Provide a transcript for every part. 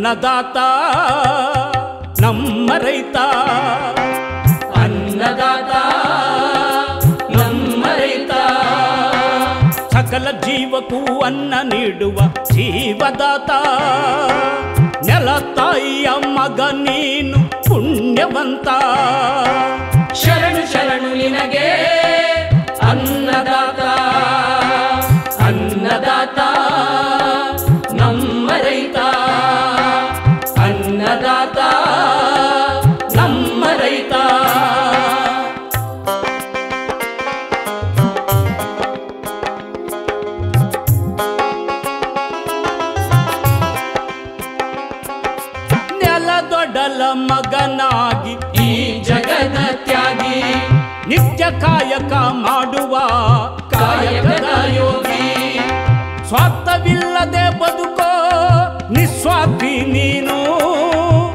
ಅನ್ನದಾತ ನಮ್ಮ ರೈತ, ಅನ್ನದಾತ ನಮ್ಮ ರೈತ, ಸಕಲ ಜೀವಕ್ಕೂ ಅನ್ನ ನೀಡುವ ಜೀವದಾತ, ನೆಲ ತಾಯಿಯ ಮಗ ನೀನು ಪುಣ್ಯವಂತ, ಶರಣು ಶರಣು ನಿನಗೆ ಅನ್ನದಾತ, ಅನ್ನದಾತ ನಮ್ಮ ರೈತ, ಅನ್ನದಾತ ನಮ್ಮ ರೈತ. ನೆಲದೊಡಲ ಮಗನಾಗಿ ಈ ಜಗದ ತ್ಯಾಗಿ, ನಿತ್ಯ ಕಾಯಕ ಮಾಡುವ ಕಾಯಕದ ಯೋಗಿ, ಸ್ವಾರ್ಥವಿಲ್ಲದೆ ಬದುಕೋ ನಿಸ್ವಾರ್ಥಿ ನೀನು,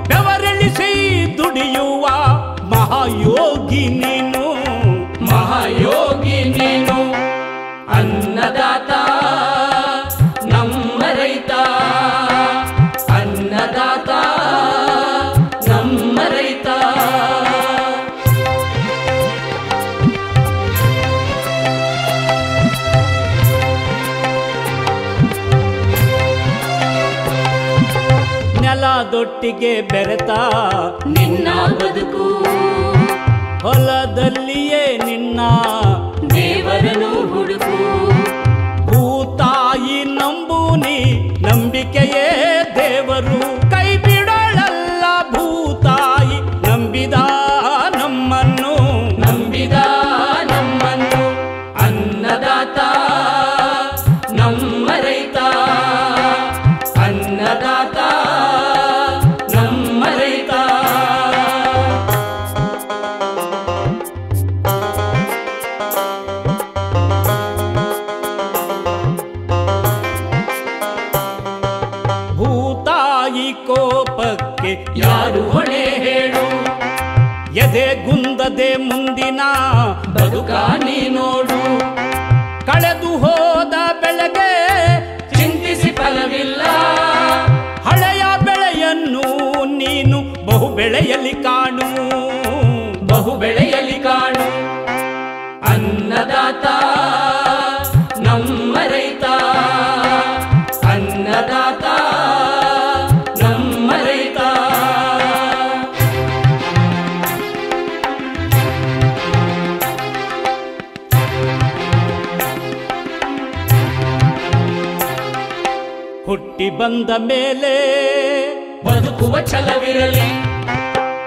ಬೆವರಿಳಿಸಿ ದುಡಿಯುವ ಮಹಾಯೋಗಿ ನೀನು, ಮಹಾಯೋಗಿ ನೀನು, ಅನ್ನದಾತ ನಮ್ಮ ರೈತ, ಅನ್ನದಾತ ನಮ್ಮ ರೈತ. ನೆಲದೊಟ್ಟಿಗೆ ಬೆರೆತ ನಿನ್ನ ಬದುಕು, ಹೊಲದಲ್ಲಿಯೇ ನಿನ್ನ ದೇವರನು ಹುಡುಕು, ಭೂತಾಯಿ ನಂಬೂನಿ ನಂಬಿಕೆಯೇ ದೇವರು, ಕೈ ಬಿಡೋಳಲ್ಲ ಭೂತಾಯಿ ನಂಬಿದ ನಮ್ಮನ್ನು, ನಂಬಿದ ನಮ್ಮನ್ನು, ಅನ್ನದಾತ ನಮ್ಮ ರೈತ, ಅನ್ನದಾತ ನಮ್ಮ ರೈತ. ಭೂತಾಯಿ ಕೋಪಕ್ಕೆ ಯಾರು ಹೊಣೆ ಹೇಳು, ಎದೆ ಗುಂದದೆ ಮುಂದಿನ ಬದುಕ ನೀ ನೋಡು, ಕಳೆದು ಹೋದ ಬೆಳೆಗೆ ಚಿಂತಿಸಿ ಫಲವಿಲ್ಲ, ಹಳೆಯ ಬೆಳೆಯನ್ನು ನೀನು ಬಹು ಬೆಳೆಯಲಿ ಕಾಣು, ಬಹು ಬೆಳೆಯಲಿ ಕಾಣು, ಅನ್ನದಾತ ನಮ್ಮ ರೈತ, ಅನ್ನದಾತ ನಮ್ಮ ರೈತ. ಹುಟ್ಟಿ ಬಂದ ಮೇಲೆ ಬದುಕುವ ಛಲವಿರಲಿ,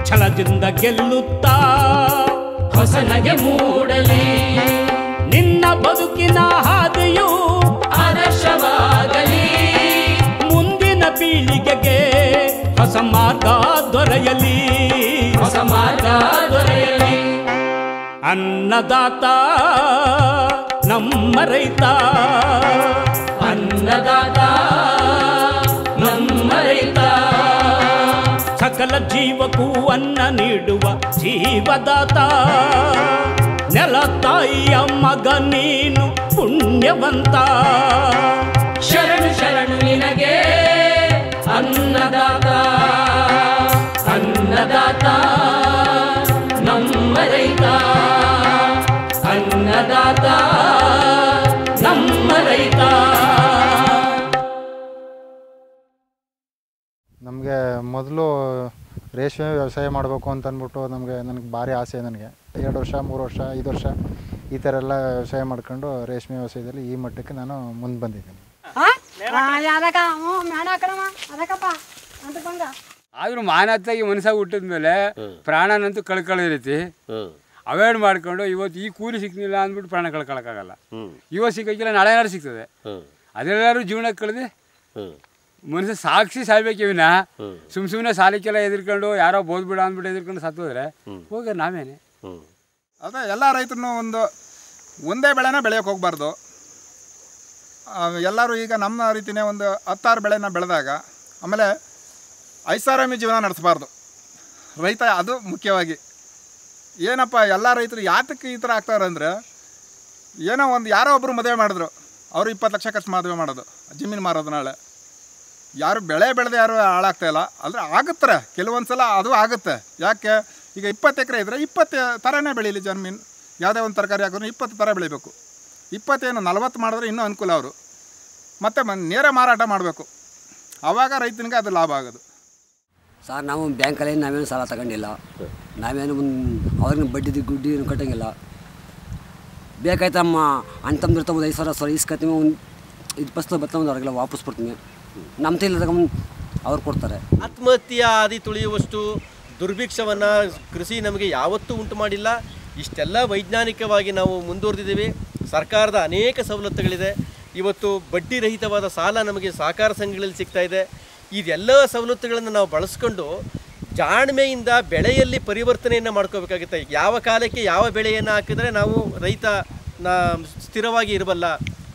ಛಲದಿಂದ ಗೆಲ್ಲುತ್ತಾ ಹೊಸನಗೆ ಮೂಡಲಿ, ನಿನ್ನ ಬದುಕಿನ ಹಾದಿಯು ಆದರ್ಶವಾಗಲಿ, ಮುಂದಿನ ಪೀಳಿಗೆಗೆ ಹೊಸ ಮಾರ್ಗ ದೊರೆಯಲಿ, ಹೊಸ ಮಾರ್ಗ ದೊರೆಯಲಿ, ಅನ್ನದಾತ ನಮ್ಮ ರೈತ, ಅನ್ನದಾತ ನಮ್ಮ ರೈತ, ಸಕಲ ಜೀವಕ್ಕೂ ಅನ್ನ ನೀಡುವ ಜೀವದಾತ, ನೆಲ ತಾಯಿಯ ಮಗ ನೀನು ಪುಣ್ಯವಂತ, ಶರಣು ಶರಣು ನಿನಗೆ ಅನ್ನದಾತ, ಅನ್ನದಾತ ನಮ್ಮ ರೈತ, ಅನ್ನದಾತ ನಮ್ಮ ರೈತ. ನಮಗೆ ಮೊದಲು ರೇಷ್ಮೆ ವ್ಯವಸಾಯ ಮಾಡಬೇಕು ಅಂತ ಅಂದ್ಬಿಟ್ಟು ನನಗೆ ಭಾರಿ ಆಸೆ. ನನಗೆ 2 ವರ್ಷ 3 ವರ್ಷ 5 ವರ್ಷ ಈ ಥರ ಎಲ್ಲ ವ್ಯವಸಾಯ ಮಾಡ್ಕೊಂಡು ರೇಷ್ಮೆ ವ್ಯವಸಾಯದಲ್ಲಿ ಈ ಮಟ್ಟಕ್ಕೆ ನಾನು ಮುಂದೆ ಬಂದಿದ್ದೀನಿ. ಆದರೂ ಮಾನವತೆಗೆ ಮನಸ್ಸಾಗ ಹುಟ್ಟಿದ ಮೇಲೆ ಪ್ರಾಣನಂತೂ ಕಳ್ಕೊಳ್ಳಿರೈತಿ. ಅವಾಯ್ಡ್ ಮಾಡ್ಕೊಂಡು ಇವತ್ತು ಈ ಕೂಲಿ ಸಿಕ್ಕಿಲ್ಲ ಅಂದ್ಬಿಟ್ಟು ಪ್ರಾಣ ಕಳ್ಕೊಳ್ಳೋಕ್ಕಾಗಲ್ಲ. ಇವತ್ತು ಸಿಕ್ಕಿಲ್ಲ ನಾಳೆ ಏನಾದ್ರು ಸಿಗ್ತದೆ. ಅದೆಲ್ಲರೂ ಜೀವನ ಕಳೆದು ಮನುಷ್ಯ ಸಾಕ್ಷಿ ಸಾಯ್ಬೇಕೆ ವಿನ ಸುಮ್ಮನೆ ಸಾಲಿಕ್ಕೆಲ್ಲ ಎದುರ್ಕೊಂಡು ಯಾರೋ ಬೋದ್ಬಿಡ ಅಂದ್ಬಿಟ್ಟು ಎದುರ್ಕೊಂಡು ಸತ್ತೋದ್ರೆ ಹೋಗ ನಾವೇನೆ. ಅದೇ ಎಲ್ಲ ರೈತರು ಒಂದೇ ಬೆಳೆನ ಬೆಳೆಯೋಕೆ ಹೋಗ್ಬಾರ್ದು. ಎಲ್ಲರೂ ಈಗ ನಮ್ಮ ರೀತಿಯೇ ಒಂದು 10-6 ಬೆಳೆನ ಬೆಳೆದಾಗ ಆಮೇಲೆ ಐಷಾರಾಮಿ ಜೀವನ ನಡೆಸಬಾರ್ದು ರೈತ. ಅದು ಮುಖ್ಯವಾಗಿ ಏನಪ್ಪ ಎಲ್ಲ ರೈತರು ಯಾತಕ್ಕೆ ಈ ಥರ ಆಗ್ತಾರೆ ಅಂದರೆ, ಯಾರೋ ಒಬ್ಬರು ಮದುವೆ ಮಾಡಿದ್ರು, ಅವರು 20 ಲಕ್ಷ ಖರ್ಚು ಮದುವೆ ಮಾಡೋದು, ಜಮೀನು ಮಾರೋದು, ನಾಳೆ ಯಾರು ಬೆಳೆ ಬೆಳೆದು ಯಾರು ಹಾಳಾಗ್ತಾ ಇಲ್ಲ. ಅಂದರೆ ಆಗುತ್ತಾರೆ ಕೆಲವೊಂದು ಸಲ, ಅದು ಆಗುತ್ತೆ. ಯಾಕೆ ಈಗ 20 ಎಕರೆ ಇದ್ದರೆ 20 ಥರನೇ ಬೆಳೀಲಿ ಜಮೀನು. ಯಾವುದೇ ಒಂದು ತರಕಾರಿ ಹಾಕಿದ್ರು 20 ಥರ ಬೆಳಿಬೇಕು. 20 40 ಮಾಡಿದ್ರೆ ಇನ್ನೂ ಅನುಕೂಲ ಅವರು. ಮತ್ತು ನೇರ ಮಾರಾಟ ಮಾಡಬೇಕು, ಆವಾಗ ರೈತನಿಗೆ ಅದು ಲಾಭ ಆಗೋದು. ಸರ್ ನಾವು ಬ್ಯಾಂಕಲ್ಲಿ ನಾವೇನು ಸಾಲ ತಗೊಂಡಿಲ್ಲ, ನಾವೇನು ಅವ್ರಿಗೆ ಬಡ್ಡಿ ಗುಡ್ಡಿ ಏನು ಕಟ್ಟಂಗಿಲ್ಲ. ಬೇಕಾಯ್ತಮ್ಮ ಅಣ್ಣ ತಮ್ಮದಿರ್ತ ಒಂದು 5,000 ಇಸ್ಕೊತೀವಿ, ಒಂದು 20 ಬರ್ತವೆ, ಅವ್ರಿಗೆಲ್ಲ ವಾಪಸ್ ಕೊಡ್ತೀನಿ. ನಮ್ಮ ತೈಲ ತಗೊಂಡು ಅವ್ರು ಕೊಡ್ತಾರೆ. ಆತ್ಮಹತ್ಯೆ ಆದಿ ತುಳಿಯುವಷ್ಟು ದುರ್ಭಿಕ್ಷವನ್ನು ಕೃಷಿ ನಮಗೆ ಯಾವತ್ತೂ ಉಂಟು ಮಾಡಿಲ್ಲ. ಇಷ್ಟೆಲ್ಲ ವೈಜ್ಞಾನಿಕವಾಗಿ ನಾವು ಮುಂದುವರೆದಿದ್ದೀವಿ. ಸರ್ಕಾರದ ಅನೇಕ ಸವಲತ್ತುಗಳಿದೆ. ಇವತ್ತು ಬಡ್ಡಿ ರಹಿತವಾದ ಸಾಲ ನಮಗೆ ಸಹಕಾರ ಸಂಘಗಳಲ್ಲಿ ಸಿಗ್ತಾಯಿದೆ. ಇದೆಲ್ಲ ಸವಲತ್ತುಗಳನ್ನು ನಾವು ಬಳಸ್ಕೊಂಡು ಜಾಣ್ಮೆಯಿಂದ ಬೆಳೆಯಲ್ಲಿ ಪರಿವರ್ತನೆಯನ್ನು ಮಾಡ್ಕೋಬೇಕಾಗುತ್ತೆ. ಯಾವ ಕಾಲಕ್ಕೆ ಯಾವ ಬೆಳೆಯನ್ನು ಹಾಕಿದರೆ ನಾವು ರೈತ ಸ್ಥಿರವಾಗಿ ಇರಬಲ್ಲ,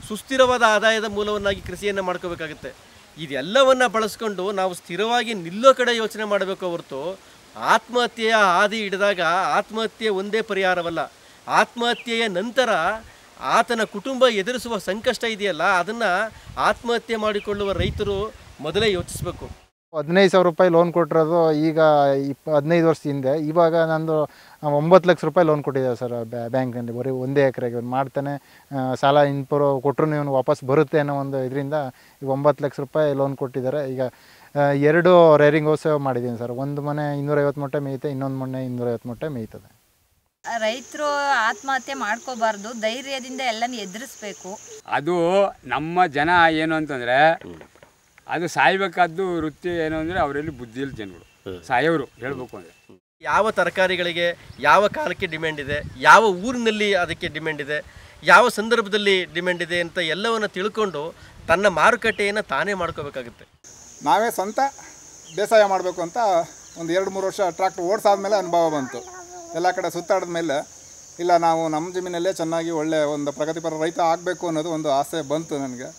ಸುಸ್ಥಿರವಾದ ಆದಾಯದ ಮೂಲವನ್ನಾಗಿ ಕೃಷಿಯನ್ನು ಮಾಡ್ಕೋಬೇಕಾಗುತ್ತೆ. ಇದೆಲ್ಲವನ್ನು ಬಳಸ್ಕೊಂಡು ನಾವು ಸ್ಥಿರವಾಗಿ ನಿಲ್ಲೋ ಕಡೆ ಯೋಚನೆ ಮಾಡಬೇಕು ಹೊರತು ಆತ್ಮಹತ್ಯೆಯ ಹಾದಿ ಹಿಡಿದಾಗ ಆತ್ಮಹತ್ಯೆ ಒಂದೇ ಪರಿಹಾರವಲ್ಲ. ಆತ್ಮಹತ್ಯೆಯ ನಂತರ ಆತನ ಕುಟುಂಬ ಎದುರಿಸುವ ಸಂಕಷ್ಟ ಇದೆಯಲ್ಲ, ಅದನ್ನು ಆತ್ಮಹತ್ಯೆ ಮಾಡಿಕೊಳ್ಳುವ ರೈತರು ಮೊದಲೇ ಯೋಚಿಸಬೇಕು. 15,000 ರೂಪಾಯಿ ಲೋನ್ ಕೊಟ್ಟಿರೋದು ಈಗ 15 ವರ್ಷದ ಹಿಂದೆ. ಇವಾಗ ನಂದು 9 ಲಕ್ಷ ರೂಪಾಯಿ ಲೋನ್ ಕೊಟ್ಟಿದ್ದಾರೆ ಸರ್ ಬ್ಯಾಂಕ್ನಲ್ಲಿ, ಬರೀ 1 ಎಕರೆಗೆ ಮಾಡ್ತಾನೆ. ಸಾಲ ಇನ್ಪುರು ಕೊಟ್ಟರು ನೀವು ವಾಪಸ್ ಬರುತ್ತೆ ಅನ್ನೋ ಒಂದು ಇದರಿಂದ ಈಗ 9 ಲಕ್ಷ ರೂಪಾಯಿ ಲೋನ್ ಕೊಟ್ಟಿದ್ದಾರೆ. ಈಗ 2 ರೇರಿಂಗ್ ಹೌಸ್ ಮಾಡಿದ್ದೀನಿ ಸರ್. ಒಂದು ಮನೆ 250 ಮೊಟ್ಟೆ ಮೇಯುತ್ತೆ, ಇನ್ನೊಂದು ಮನೆ 250 ಮೊಟ್ಟೆ ಮೇಯ್ತದೆ. ರೈತರು ಆತ್ಮಹತ್ಯೆ ಮಾಡ್ಕೋಬಾರ್ದು, ಧೈರ್ಯದಿಂದ ಎಲ್ಲನೂ ಎದುರಿಸ್ಬೇಕು. ಅದು ನಮ್ಮ ಜನ ಏನು ಅಂತಂದರೆ, ಅದು ಸಾಯ್ಬೇಕಾದ್ದು ವೃತ್ತಿ ಏನು ಅಂದರೆ ಅವರಲ್ಲಿ ಬುದ್ಧಿ ಇಲ್ಲ ಜನಗಳು, ಸಾಯೋರು ಹೇಳ್ಬೇಕು ಅಂದರೆ. ಯಾವ ತರಕಾರಿಗಳಿಗೆ ಯಾವ ಕಾಲಕ್ಕೆ ಡಿಮ್ಯಾಂಡ್ ಇದೆ, ಯಾವ ಊರಿನಲ್ಲಿ ಅದಕ್ಕೆ ಡಿಮ್ಯಾಂಡ್ ಇದೆ, ಯಾವ ಸಂದರ್ಭದಲ್ಲಿ ಡಿಮ್ಯಾಂಡ್ ಇದೆ ಅಂತ ಎಲ್ಲವನ್ನು ತಿಳ್ಕೊಂಡು ತನ್ನ ಮಾರುಕಟ್ಟೆಯನ್ನು ತಾನೇ ಮಾಡ್ಕೋಬೇಕಾಗುತ್ತೆ. ನಾವೇ ಸ್ವಂತ ಬೇಸಾಯ ಮಾಡಬೇಕು ಅಂತ ಒಂದು 2-3 ವರ್ಷ ಟ್ರ್ಯಾಕ್ಟರ್ ಓಡಿಸಾದ್ಮೇಲೆ ಅನುಭವ ಬಂತು. ಎಲ್ಲ ಕಡೆ ಸುತ್ತಾಡಿದ ಮೇಲೆ ಇಲ್ಲ, ನಾವು ನಮ್ಮ ಜಮೀನಲ್ಲೇ ಚೆನ್ನಾಗಿ ಒಳ್ಳೆ ಒಂದು ಪ್ರಗತಿಪರ ರೈತ ಆಗಬೇಕು ಅನ್ನೋದು ಒಂದು ಆಸೆ ಬಂತು ನನಗೆ.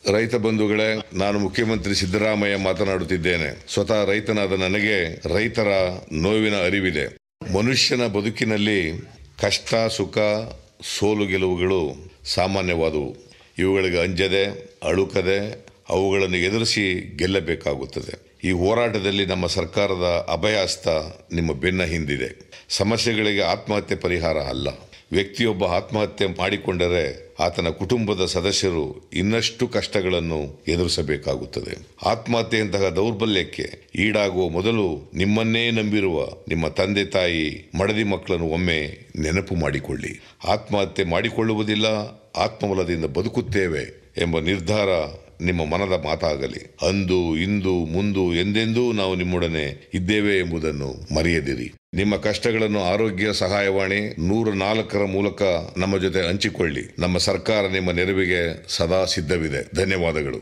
ರೈತ ಬಂಧುಗಳೇ, ನಾನು ಮುಖ್ಯಮಂತ್ರಿ ಸಿದ್ದರಾಮಯ್ಯ ಮಾತನಾಡುತ್ತಿದ್ದೇನೆ. ಸ್ವತಃ ರೈತನಾದ ನನಗೆ ರೈತರ ನೋವಿನ ಅರಿವಿದೆ. ಮನುಷ್ಯನ ಬದುಕಿನಲ್ಲಿ ಕಷ್ಟ, ಸುಖ, ಸೋಲು ಗೆಲುವುಗಳು ಸಾಮಾನ್ಯವಾದವು. ಇವುಗಳಿಗೆ ಅಂಜದೆ, ಅಳುಕದೆ ಅವುಗಳನ್ನು ಎದುರಿಸಿ ಗೆಲ್ಲಬೇಕಾಗುತ್ತದೆ. ಈ ಹೋರಾಟದಲ್ಲಿ ನಮ್ಮ ಸರ್ಕಾರದ ಅಭಯಹಸ್ತ ನಿಮ್ಮ ಬೆನ್ನ ಹಿಂದಿದೆ. ಸಮಸ್ಯೆಗಳಿಗೆ ಆತ್ಮಹತ್ಯೆ ಪರಿಹಾರ ಅಲ್ಲ. ವ್ಯಕ್ತಿಯೊಬ್ಬ ಆತ್ಮಹತ್ಯೆ ಮಾಡಿಕೊಂಡರೆ ಆತನ ಕುಟುಂಬದ ಸದಸ್ಯರು ಇನ್ನಷ್ಟು ಕಷ್ಟಗಳನ್ನು ಎದುರಿಸಬೇಕಾಗುತ್ತದೆ. ಆತ್ಮಹತ್ಯೆಯಂತಹ ದೌರ್ಬಲ್ಯಕ್ಕೆ ಈಡಾಗುವ ಮೊದಲು ನಿಮ್ಮನ್ನೇ ನಂಬಿರುವ ನಿಮ್ಮ ತಂದೆ ತಾಯಿ, ಮಡದಿ ಮಕ್ಕಳನ್ನು ಒಮ್ಮೆ ನೆನಪು ಮಾಡಿಕೊಳ್ಳಿ. ಆತ್ಮಹತ್ಯೆ ಮಾಡಿಕೊಳ್ಳುವುದಿಲ್ಲ, ಆತ್ಮಬಲದಿಂದ ಬದುಕುತ್ತೇವೆ ಎಂಬ ನಿರ್ಧಾರ ನಿಮ್ಮ ಮನದ ಮಾತಾಗಲಿ. ಅಂದು, ಇಂದು, ಮುಂದು ಎಂದೆಂದೂ ನಾವು ನಿಮ್ಮೊಡನೆ ಇದ್ದೇವೆ ಎಂಬುದನ್ನು ಮರೆಯದಿರಿ. ನಿಮ್ಮ ಕಷ್ಟಗಳನ್ನು ಆರೋಗ್ಯ ಸಹಾಯವಾಣಿ 104 ಮೂಲಕ ನಮ್ಮ ಜೊತೆ ಹಂಚಿಕೊಳ್ಳಿ. ನಮ್ಮ ಸರ್ಕಾರ ನಿಮ್ಮ ನೆರವಿಗೆ ಸದಾ ಸಿದ್ಧವಿದೆ. ಧನ್ಯವಾದಗಳು.